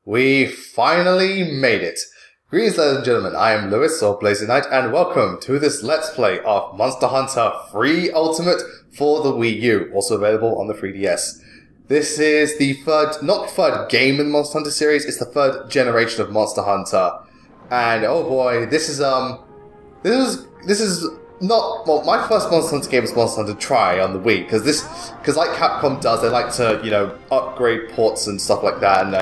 We finally made it! Greetings ladies and gentlemen, I am Lewis, or Blazing Knight, and welcome to this Let's Play of Monster Hunter Free Ultimate for the Wii U, also available on the 3DS. This is the not third game in the Monster Hunter series, it's the third generation of Monster Hunter. And oh boy, this is not, well, my first Monster Hunter game was Monster Hunter Tri on the Wii, because like Capcom does, they like to, upgrade ports and stuff like that, and,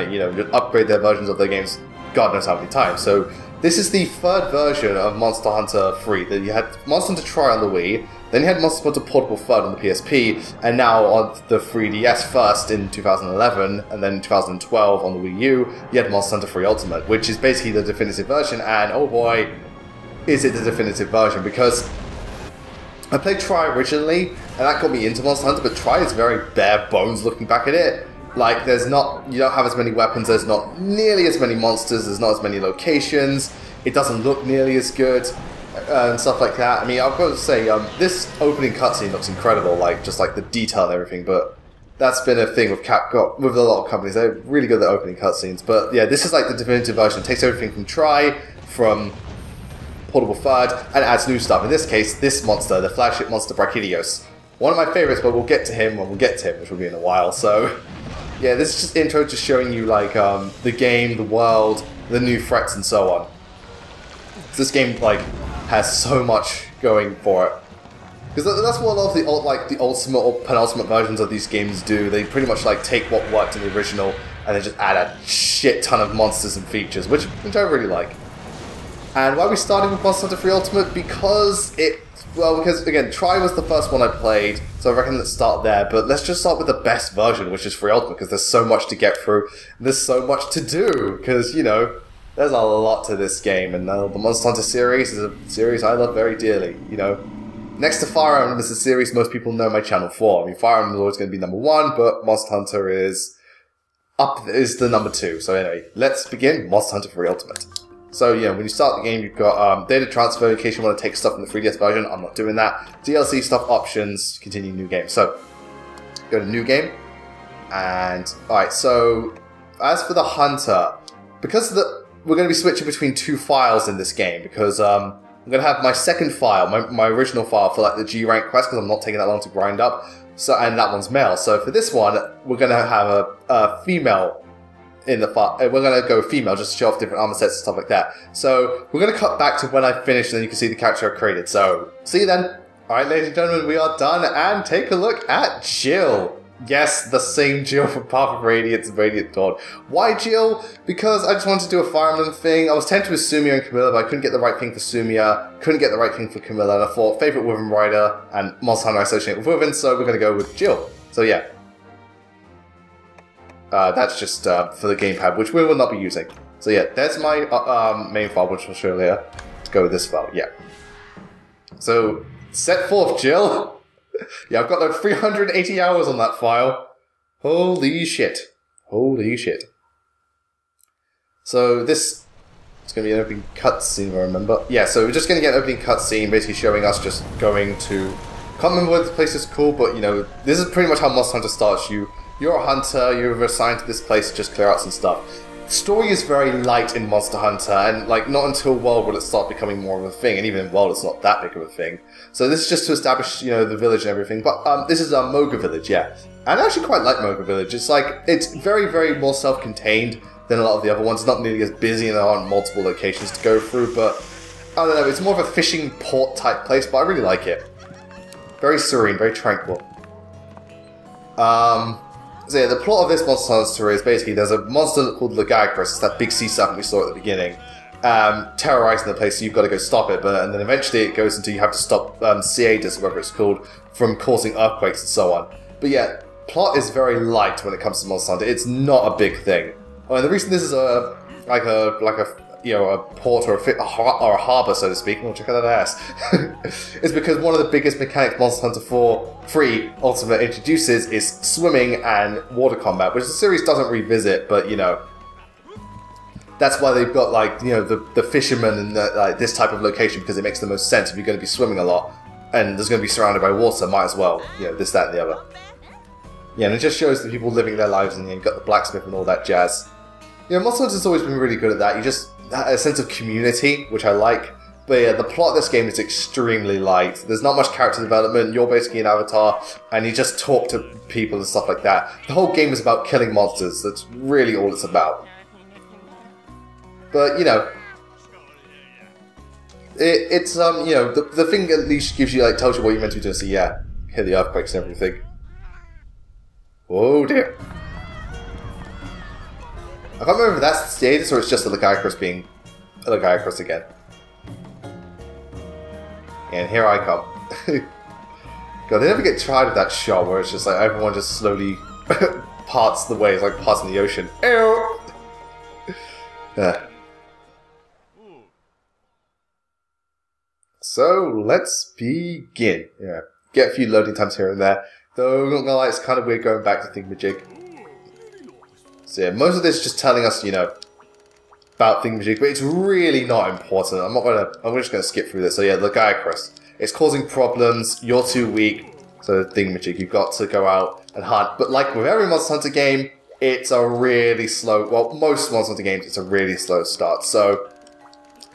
upgrade their versions of their games God knows how many times. So, this is the third version of Monster Hunter 3. Then you had Monster Hunter Tri on the Wii, then you had Monster Hunter Portable third on the PSP, and now on the 3DS first in 2011, and then in 2012 on the Wii U, you had Monster Hunter 3 Ultimate, which is basically the definitive version, and oh boy, is it the definitive version, because I played Tri originally, and that got me into Monster Hunter, but Tri is very bare bones looking back at it. Like, you don't have as many weapons, there's not nearly as many monsters, there's not as many locations, it doesn't look nearly as good, and stuff like that. I mean, I've got to say, this opening cutscene looks incredible, just the detail and everything, but that's been a thing with Capcom, with a lot of companies, they're really good at opening cutscenes. But yeah, this is like the definitive version, it takes everything from Tri, from Portable Third, and adds new stuff. In this case, this monster, the flagship monster Brachydios. One of my favorites, but we'll get to him when we'll get to him, which will be in a while, so yeah, this is just intro to showing you the game, the world, the new threats, and so on. This game has so much going for it, because that's what a lot of the ultimate or penultimate versions of these games do. They pretty much take what worked in the original and then just add a shit ton of monsters and features, which I really like. And why are we starting with Monster Hunter 3 Ultimate? Because again, Tri was the first one I played, so I reckon let's start there, but let's just start with the best version, which is 3 Ultimate, because there's so much to get through, there's so much to do, because, there's a lot to this game, and the Monster Hunter series is a series I love very dearly, Next to Fire Emblem is a series most people know my channel for. I mean, Fire Emblem is always going to be #1, but Monster Hunter is the #2, so anyway, let's begin Monster Hunter 3 Ultimate. So, when you start the game, you've got data transfer in case you want to take stuff from the 3DS version. I'm not doing that. DLC stuff, options, continue new game. So, go to new game. And, alright, so, as for the Hunter, because we're going to be switching between two files in this game, because I'm going to have my second file, my original file for the G rank quest, because I'm not taking that long to grind up. So, and that one's male. So, for this one, we're going to have a female in the file. We're going to go female just to show off different armor sets and stuff like that. So we're going to cut back to when I finished, and then you can see the character I created. So see you then. Alright, ladies and gentlemen, we are done, and take a look at Jill. Yes, the same Jill from Path of Radiance and Radiant Dawn. Why Jill? Because I just wanted to do a Fire Emblem thing. I was tempted with Sumia and Camilla, but I couldn't get the right thing for Sumia, couldn't get the right thing for Camilla, and I thought favourite Wyvern Rider and Monster Hunter I associate with Wyvern, so we're going to go with Jill. So yeah. That's just for the gamepad, which we will not be using. So yeah, there's my main file, which I'll show you later. Let's go with this file, yeah. So, set forth, Jill! Yeah, I've got like 380 hours on that file. Holy shit. Holy shit. So this is going to be an opening cutscene, if I remember. Yeah, so we're just going to get an opening cutscene, basically showing us just going to... Can't remember what this place is called, but this is pretty much how Monster Hunter starts. You're a hunter, you're assigned to this place to just clear out some stuff. The story is very light in Monster Hunter, and not until World will it start becoming more of a thing, and even in World it's not that big of a thing. So this is just to establish, the village and everything, but this is Moga Village, yeah. And I actually quite like Moga Village. It's very, very more self-contained than a lot of the other ones. It's not nearly as busy, and there aren't multiple locations to go through, but I don't know, it's more of a fishing port type place, but I really like it. Very serene, very tranquil. So yeah, the plot of this Monster Hunter story is basically there's a monster called Lagagris, it's that big sea serpent we saw at the beginning, terrorizing the place, so you've got to go stop it, and then eventually it goes into you have to stop Ciadas, whatever it's called, from causing earthquakes and so on. But yeah, plot is very light when it comes to Monster Hunter, it's not a big thing. And the reason this is a port or a harbour, so to speak, check out that ass, is because one of the biggest mechanics Monster Hunter 4 Free Ultimate introduces is swimming and water combat, which the series doesn't revisit, but that's why they've got the fishermen and this type of location, because it makes the most sense if you're going to be swimming a lot and there's going to be surrounded by water, might as well, this, that, and the other. Yeah, and it just shows the people living their lives, and you've got the blacksmith and all that jazz. Yeah, Monster Hunter's always been really good at that. You just have a sense of community, which I like. But yeah, the plot of this game is extremely light. There's not much character development. You're basically an avatar, and you just talk to people and stuff like that. The whole game is about killing monsters. That's really all it's about. But, you know, it's you know, the thing at least gives you, like, tells you what you're meant to be doing. So yeah, hear the earthquakes and everything. Oh dear. I can't remember if that's the Status or it's just the Lagiacrus being a Lagiacrus again. And here I come. God, they never get tired of that shot where it's just like everyone just slowly parts the way. It's like parts in the ocean. Ew! So, let's begin. Yeah, get a few loading times here and there. Though, I'm not gonna lie, it's kind of weird going back to Thingamajig. So yeah, most of this is just telling us, you know, about Thingamajig, but it's really not important. I'm just gonna skip through this. So yeah, Lagiacrus. It's causing problems, you're too weak, so Thingamajig, you've got to go out and hunt. But like with every Monster Hunter game, it's a really slow, well, most Monster Hunter games, it's a really slow start. So,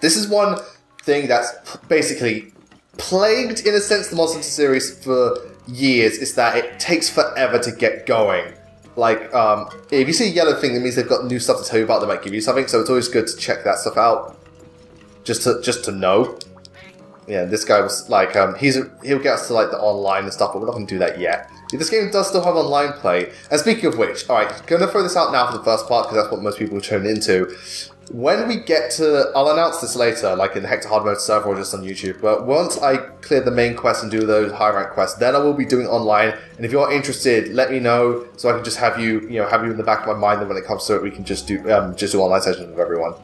this is one thing that's basically plagued, in a sense, the Monster Hunter series for years, is that it takes forever to get going. Like, if you see a yellow thing, that means they've got new stuff to tell you about, they might give you something, so it's always good to check that stuff out. Just to know. Yeah, this guy was like, he'll get us to like the online and stuff, but we're not going to do that yet. Yeah, this game does still have online play. And speaking of which, alright, going to throw this out now for the first part, because that's what most people tune into. When we get to, I'll announce this later, like in the Hector Hard Mode server or just on YouTube, but once I clear the main quest and do those high rank quests, then I will be doing online, and if you're interested, let me know, so I can just have you, have you in the back of my mind, and when it comes to it, we can just do online sessions with everyone.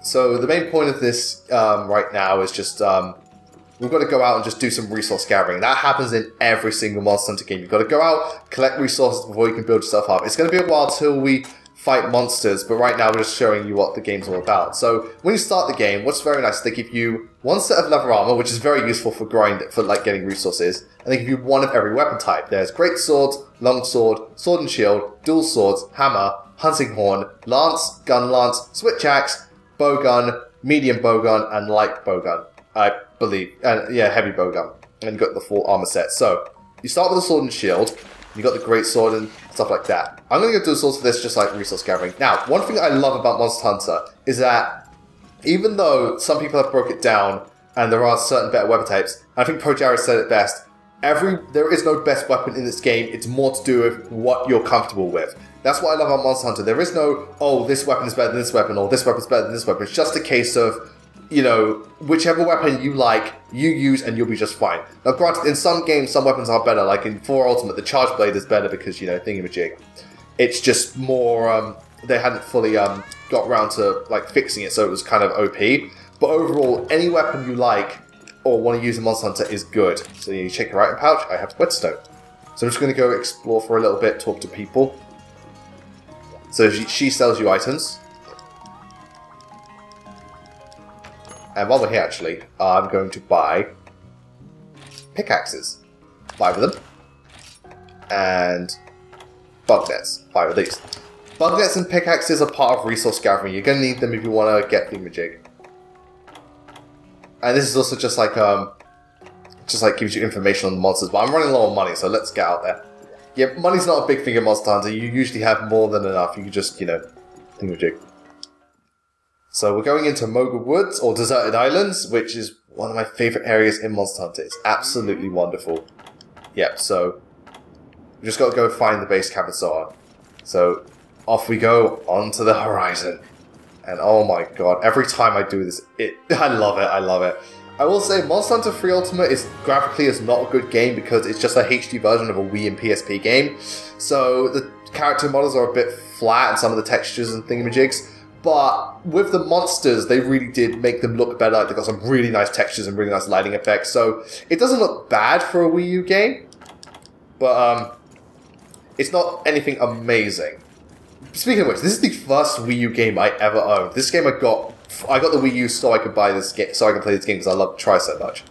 So the main point of this right now is just, we've got to go out and just do some resource gathering. That happens in every single Monster Hunter game. You've got to go out, collect resources before you can build yourself up. It's going to be a while till we fight monsters, but right now we're just showing you what the game's all about. So when you start the game, what's very nice is they give you one set of leather armor, which is very useful for like getting resources, and they give you one of every weapon type. There's great sword, long sword, sword and shield, dual swords, hammer, hunting horn, lance, gun lance, switch axe, bowgun, medium bowgun, and light bowgun, I believe. And yeah, heavy bowgun. And you've got the full armor set. So you start with the sword and shield. You got the great sword and stuff like that. I'm going to go do swords for this, just like resource gathering. Now, one thing I love about Monster Hunter is that even though some people have broke it down and there are certain better weapon types, I think ProJared said it best. There is no best weapon in this game. It's more to do with what you're comfortable with. That's what I love about Monster Hunter. There is no, oh, this weapon is better than this weapon, or this weapon is better than this weapon. It's just a case of, whichever weapon you like, you use and you'll be just fine. Now granted, in some games, some weapons are better, like in 4 Ultimate, the Charge Blade is better because, thingamajig. It's just more, they hadn't fully got around to, like, fixing it, so it was kind of OP. But overall, any weapon you like or want to use in Monster Hunter is good. So you check your item pouch, I have whetstone. So I'm just going to go explore for a little bit, talk to people. So she sells you items. And while we're here, actually, I'm going to buy pickaxes. 5 of them. And bug nets. 5 of these. Bug nets and pickaxes are part of resource gathering. You're going to need them if you want to get thingamajig. And this is also just like gives you information on the monsters. But I'm running low on money, so let's get out there. Yeah, money's not a big thing in Monster Hunter. You usually have more than enough. You can just, thingamajig. So we're going into Moga Woods, or Deserted Islands, which is one of my favourite areas in Monster Hunter. It's absolutely wonderful. Yep, so we just got to go find the base camp and so on. So off we go onto the horizon. And oh my god, every time I do this, I love it, I love it. I will say, Monster Hunter 3 Ultimate graphically is not a good game because it's just a HD version of a Wii and PSP game. So the character models are a bit flat and some of the textures and thingamajigs. But with the monsters, they really did make them look better. They've got some really nice textures and really nice lighting effects. So it doesn't look bad for a Wii U game. But it's not anything amazing. Speaking of which, this is the first Wii U game I ever owned. This game I got the Wii U so I could buy this game, so I could play this game because I love Try so much.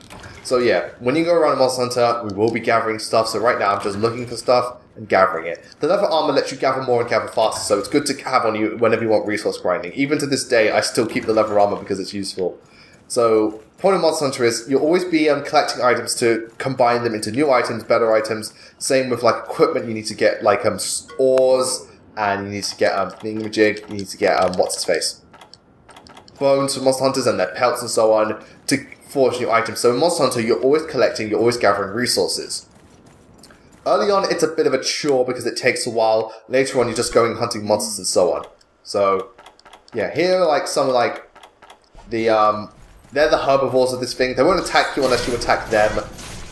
So yeah, when you go around Monster Hunter, we will be gathering stuff. So right now I'm just looking for stuff and gathering it. The leather armor lets you gather more and gather faster, so it's good to have on you whenever you want resource grinding. Even to this day, I still keep the leather armor because it's useful. So, point of Monster Hunter is you'll always be collecting items to combine them into new items, better items. Same with like equipment, you need to get like ores, and you need to get thingamajig, you need to get what's its face, bones for Monster Hunters and their pelts and so on to forge new items. So in Monster Hunter, you're always collecting, you're always gathering resources. Early on, it's a bit of a chore because it takes a while. Later on, you're just going hunting monsters and so on. So, yeah, here, like, some, like, they're the herbivores of this thing. They won't attack you unless you attack them.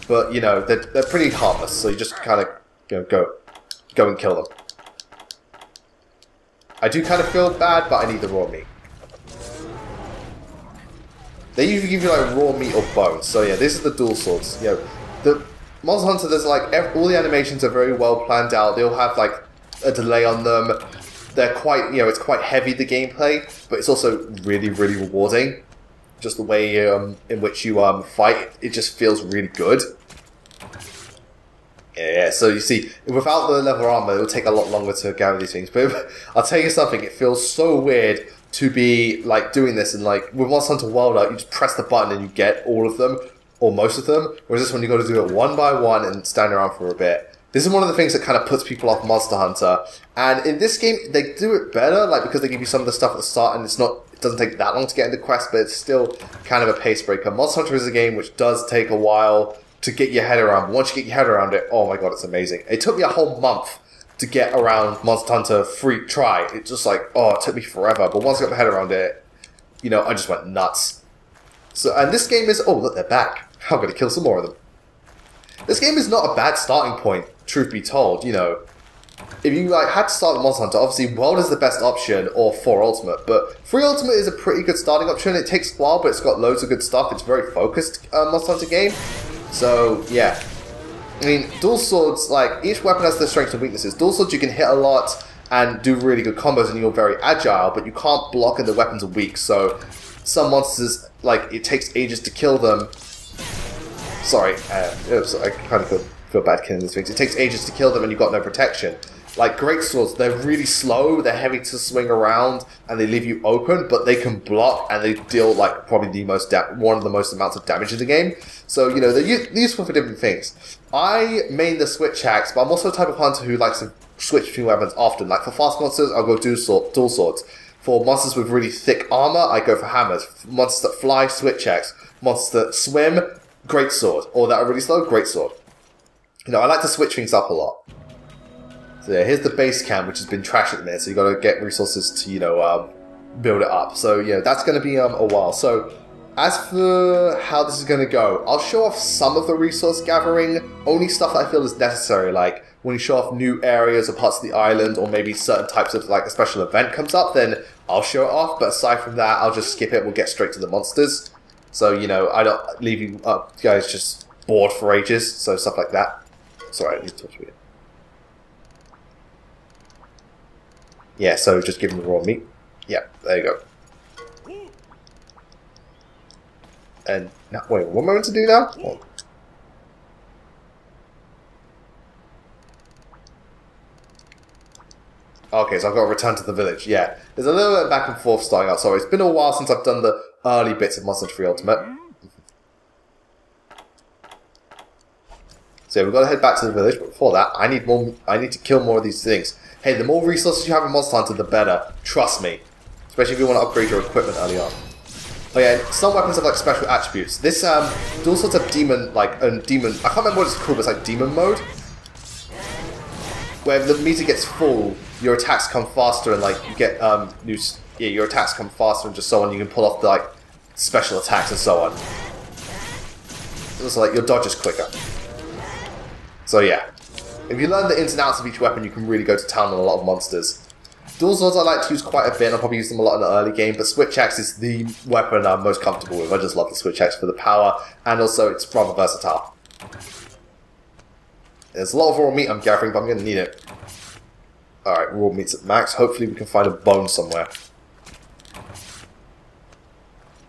But, you know, they're pretty harmless. So you just kind of, you know, go and kill them. I do kind of feel bad, but I need the raw meat. They usually give you, like, raw meat or bones. So, yeah, this is the dual swords. You know, the Monster Hunter, there's like, all the animations are very well planned out. They'll have like a delay on them. They're quite, you know, it's quite heavy, the gameplay, but it's also really, really rewarding. Just the way in which you fight, it just feels really good. Yeah, so you see, without the leather armor, it will take a lot longer to gather these things. But I'll tell you something, it feels so weird to be like doing this, and like with Monster Hunter World Out, you just press the button and you get all of them. Or most of them, whereas this one you got to do it one by one and stand around for a bit. This is one of the things that kind of puts people off Monster Hunter, and in this game they do it better, like because they give you some of the stuff at the start, and it doesn't take that long to get into quests, but it's still kind of a pace breaker. Monster Hunter is a game which does take a while to get your head around. But once you get your head around it, oh my god, it's amazing. It took me a whole month to get around Monster Hunter free try. It's just like, oh, it took me forever, but once I got my head around it, you know, I just went nuts. So, and this game is, oh look, they're back. I'm going to kill some more of them. This game is not a bad starting point, truth be told, you know. If you like had to start with Monster Hunter, obviously World is the best option, or 4 Ultimate, but 3 Ultimate is a pretty good starting option. It takes a while, but it's got loads of good stuff. It's a very focused Monster Hunter game. So, yeah. I mean, dual swords, like, each weapon has their strengths and weaknesses. Dual swords you can hit a lot and do really good combos, and you're very agile, but you can't block and the weapons are weak, so some monsters, like, it takes ages to kill them. Sorry, I kind of feel bad killing these things. It takes ages to kill them and you've got no protection. Like great swords, they're really slow, they're heavy to swing around, and they leave you open, but they can block and they deal like probably the most one of the most amounts of damage in the game. So, you know, they're useful for different things. I main the switch axe, but I'm also a type of hunter who likes to switch between weapons often. Like for fast monsters, I'll go dual swords. For monsters with really thick armor, I go for hammers. For monsters that fly, switch axe. Monsters that swim, great sword. Or that are really slow, great sword. You know, I like to switch things up a lot. So yeah, here's the base camp, which has been trashed at the minute, so you got to get resources to, you know, build it up. So yeah, that's going to be a while. So as for how this is going to go, I'll show off some of the resource gathering, only stuff that I feel is necessary, like when you show off new areas or parts of the island, or maybe certain types of, like, a special event comes up, then I'll show it off, but aside from that, I'll just skip it, we'll get straight to the monsters. So, you know, I don't leave you guys just bored for ages, so stuff like that. Sorry, I need to touch it. Yeah, so just give them the raw meat. Yeah, there you go. And now, wait, what am I meant to do now? Oh. Okay, so I've got to return to the village. Yeah, there's a little bit of back and forth starting out. Sorry, it's been a while since I've done the early bits of Monster Hunter 3 Ultimate. So yeah, we've got to head back to the village, but before that, I need to kill more of these things. Hey, the more resources you have in Monster Hunter, the better. Trust me. Especially if you want to upgrade your equipment early on. Oh yeah, some weapons have like special attributes. This dual swords have demon, I can't remember what it's called, but it's like demon mode. Where the meter gets full, your attacks come faster and like you get your attacks come faster and just so on. You can pull off the like special attacks and so on. So like your dodge is quicker. So yeah. If you learn the ins and outs of each weapon, you can really go to town on a lot of monsters. Dual swords I like to use quite a bit, and I'll probably use them a lot in the early game, but switch axe is the weapon I'm most comfortable with. I just love the switch axe for the power, and also it's rather versatile. There's a lot of raw meat I'm gathering, but I'm going to need it. Alright, raw meat's at max. Hopefully we can find a bone somewhere.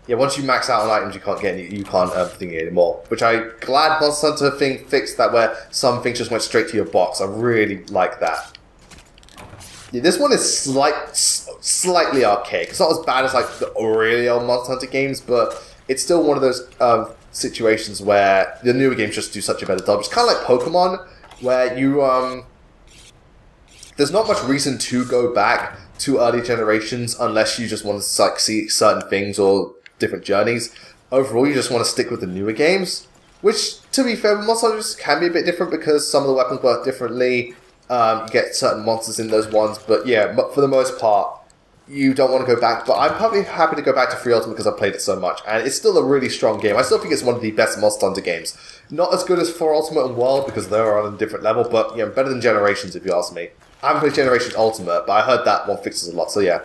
yeah, once you max out on items, you can't get any, you can't thingy anymore. Which I'm glad Monster Hunter thing fixed that, where some things just went straight to your box. I really like that. Yeah, this one is slightly archaic. It's not as bad as like the really old Monster Hunter games, but it's still one of those situations where the newer games just do such a better job. It's kind of like Pokemon, where you there's not much reason to go back to early generations unless you just want to like see certain things or different journeys. Overall, you just want to stick with the newer games, which, to be fair, Monster Hunters can be a bit different because some of the weapons work differently. You get certain monsters in those ones, but yeah, for the most part, you don't want to go back. But I'm probably happy to go back to 3 Ultimate because I've played it so much, and it's still a really strong game. I still think it's one of the best Monster Hunter games. Not as good as 4 Ultimate and World because they're on a different level, but you know, better than Generations if you ask me. I haven't played Generations Ultimate, but I heard that one fixes a lot, so yeah.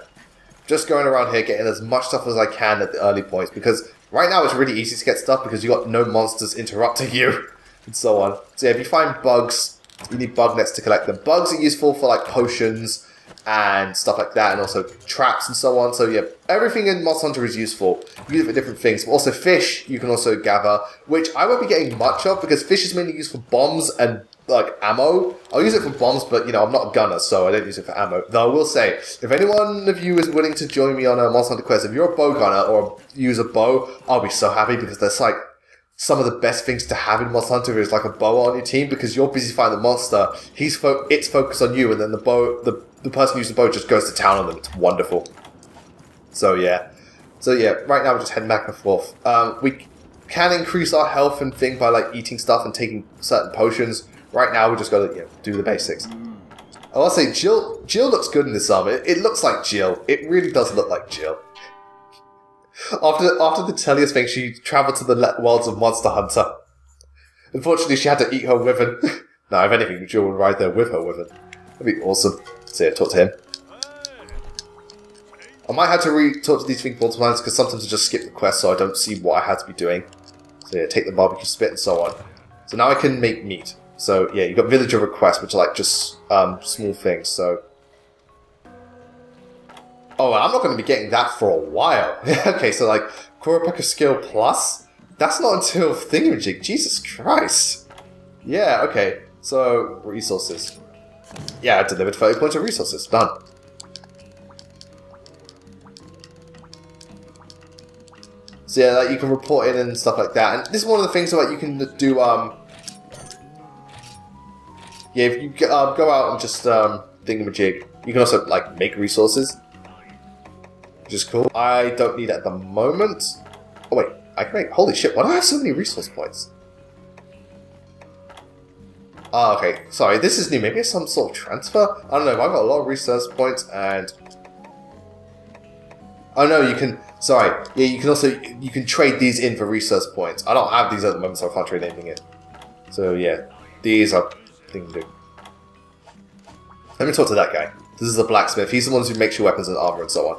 Just going around here getting as much stuff as I can at the early points, because right now it's really easy to get stuff because you got no monsters interrupting you, and so on. So yeah, if you find bugs, you need bug nets to collect them. Bugs are useful for like potions and stuff like that, and also traps and so on. So yeah, everything in Monster Hunter is useful. You use it for different things. But also fish you can also gather, which I won't be getting much of because fish is mainly used for bombs and like ammo. I'll use it for bombs, but you know, I'm not a gunner, so I don't use it for ammo. Though I will say, if anyone of you is willing to join me on a Monster Hunter quest, if you're a bow gunner or use a bow, I'll be so happy because that's like some of the best things to have in Monster Hunter is like a bow on your team because you're busy fighting the monster. It's focused on you, and then the person using the bow just goes to town on them. It's wonderful. So yeah, right now we're just heading back and forth. We can increase our health and thing by like eating stuff and taking certain potions. Right now we just gotta do the basics. I want to say Jill looks good in this armor. It looks like Jill. It really does look like Jill. After the Tellius thing, she travelled to the worlds of Monster Hunter. Unfortunately, she had to eat her wyvern. No, if anything, Jill would ride there with her wyvern. That'd be awesome. So yeah, talk to him. I might have to talk to these things multiple times because sometimes I just skip the quest so I don't see what I had to be doing. So yeah, take the barbecue spit and so on. So now I can make meat. So yeah, you've got villager requests, which are like just small things, so... Oh, I'm not going to be getting that for a while. Okay, so like, Kuropeka Skill Plus? That's not until Thingamajig. Jesus Christ. Yeah, okay. So, resources. Yeah, I delivered 30 points of resources. Done. So yeah, like, you can report in and stuff like that. And this is one of the things that like, you can do, yeah, if you go out and just thingamajig, you can also like make resources, which is cool. I don't need it at the moment. Oh wait, I can make. Holy shit! Why do I have so many resource points? Ah, okay. Sorry, this is new. Maybe it's some sort of transfer. I don't know. I've got a lot of resource points and. Oh no, you can. Sorry. Yeah, you can also trade these in for resource points. I don't have these at the moment, so I can't trade anything in. So yeah, these are. Thing to do. Let me talk to that guy. This is a blacksmith. He's the one who makes your weapons and armor and so on.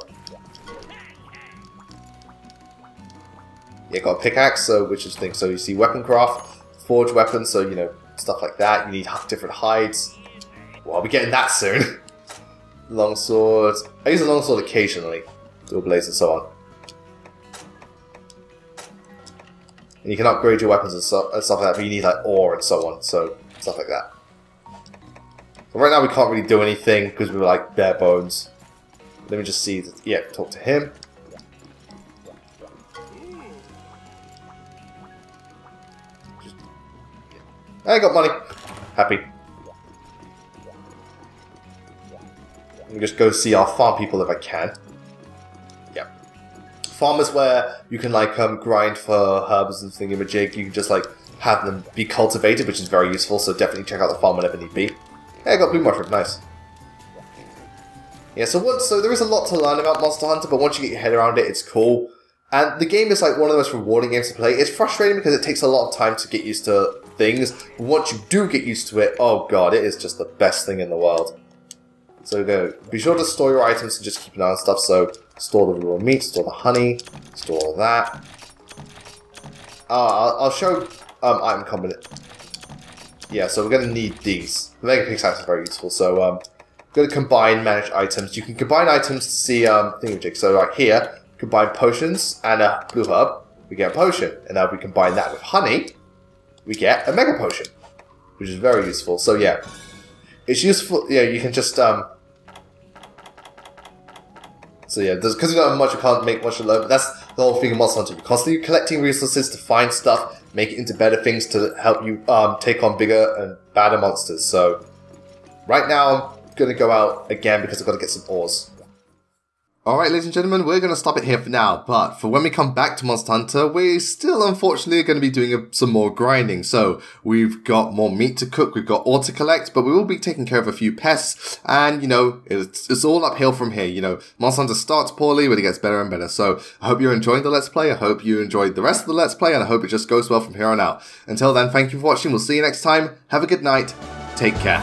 Yeah, got a pickaxe, so which is things. So you see weapon craft, forge weapons, so you know stuff like that. You need different hides. Well, I'll be getting that soon. Longsword. I use a longsword occasionally. Dual blades and so on. And you can upgrade your weapons and stuff like that, but you need like ore and so on. So stuff like that. But right now we can't really do anything because we're like bare bones. Let me just see. Yeah, talk to him. I got money. Happy. Let me just go see our farm people if I can. Yeah. Farm is where you can like grind for herbs and thingamajig. You can just like have them be cultivated, which is very useful, so definitely check out the farm whenever need be. Hey, I got blue mushroom, nice. Yeah, so there is a lot to learn about Monster Hunter, but once you get your head around it, it's cool. And the game is like one of the most rewarding games to play. It's frustrating because it takes a lot of time to get used to things, but once you do get used to it, oh god, it is just the best thing in the world. So go, be sure to store your items and just keep an eye on stuff, so store the raw meat, store the honey, store all that. I'll show item combination. Yeah, so we're going to need these. The Mega Pickaxe is very useful, so going to combine manage items. You can combine items to see thingamajig. So like here, combine potions and a blue herb, we get a potion. And now if we combine that with honey, we get a mega potion, which is very useful. So yeah, it's useful. Yeah, you can just So yeah, because you don't have much, you can't make much alone. But that's the whole thing of Monster Hunter. You're constantly collecting resources to find stuff, make it into better things to help you take on bigger and badder monsters. So right now, I'm gonna go out again because I've got to get some ores. Alright, ladies and gentlemen, we're going to stop it here for now, but for when we come back to Monster Hunter, we're still unfortunately going to be doing some more grinding. So, we've got more meat to cook, we've got ore to collect, but we will be taking care of a few pests, and, you know, it's all uphill from here. You know, Monster Hunter starts poorly, but it gets better and better. So, I hope you're enjoying the Let's Play, I hope you enjoyed the rest of the Let's Play, and I hope it just goes well from here on out. Until then, thank you for watching, we'll see you next time, have a good night, take care.